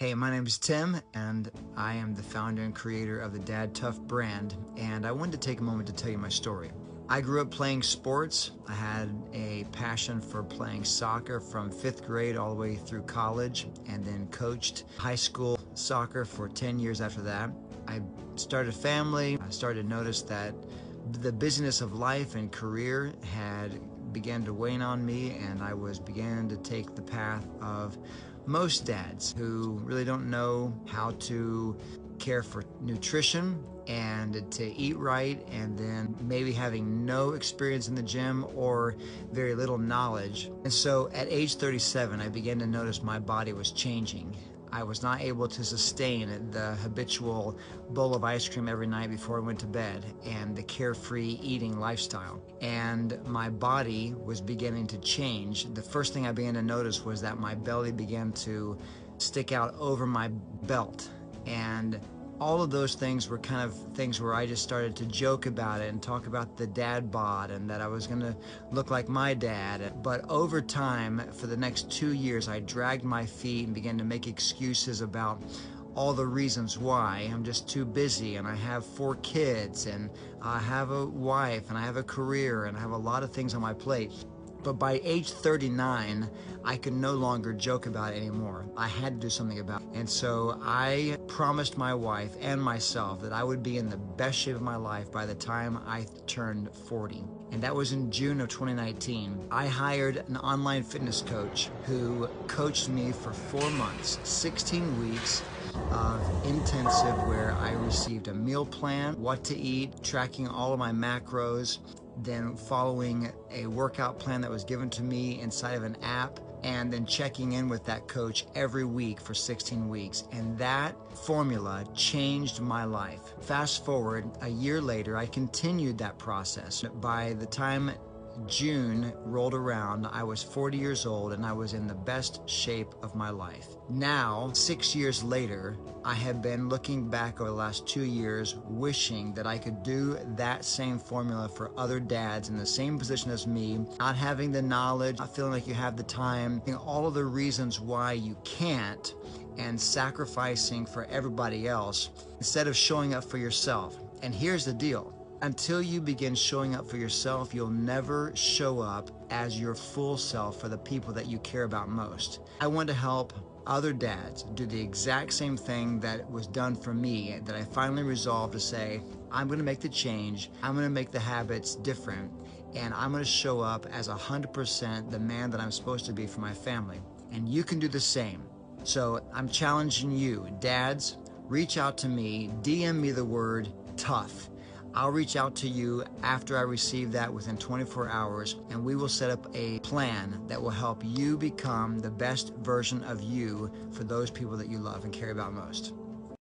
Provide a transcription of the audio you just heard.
Hey, my name is Tim, and I am the founder and creator of the Dad Tough brand, and I wanted to take a moment to tell you my story. I grew up playing sports. I had a passion for playing soccer from 5th grade all the way through college, and then coached high school soccer for 10 years after that. I started a family. I started to notice that the busyness of life and career had began to wane on me, and I was beginning to take the path of most dads who really don't know how to care for nutrition and to eat right, and then maybe having no experience in the gym or very little knowledge. And so at age 37, I began to notice my body was changing. I was not able to sustain the habitual bowl of ice cream every night before I went to bed and the carefree eating lifestyle. And my body was beginning to change. The first thing I began to notice was that my belly began to stick out over my belt. And all of those things were kind of things where I just started to joke about it and talk about the dad bod and that I was gonna look like my dad. But over time, for the next 2 years, I dragged my feet and began to make excuses about all the reasons why. I'm just too busy, and I have 4 kids, and I have a wife, and I have a career, and I have a lot of things on my plate. But by age 39, I could no longer joke about it anymore. I had to do something about it. And so I promised my wife and myself that I would be in the best shape of my life by the time I turned 40. And that was in June of 2019. I hired an online fitness coach who coached me for 4 months, 16 weeks of intensive, where I received a meal plan, what to eat, tracking all of my macros, then following a workout plan that was given to me inside of an app, and then checking in with that coach every week for 16 weeks. And that formula changed my life. Fast forward a year later, I continued that process. By the time June rolled around, I was 40 years old and I was in the best shape of my life. Now, 6 years later, I have been looking back over the last 2 years, wishing that I could do that same formula for other dads in the same position as me, not having the knowledge, not feeling like you have the time, all of the reasons why you can't, and sacrificing for everybody else instead of showing up for yourself. And here's the deal. Until you begin showing up for yourself, you'll never show up as your full self for the people that you care about most. I want to help other dads do the exact same thing that was done for me, that I finally resolved to say, I'm going to make the change, I'm going to make the habits different, and I'm going to show up as 100% the man that I'm supposed to be for my family. And you can do the same. So I'm challenging you, dads, reach out to me, DM me the word tough. I'll reach out to you after I receive that within 24 hours, and we will set up a plan that will help you become the best version of you for those people that you love and care about most.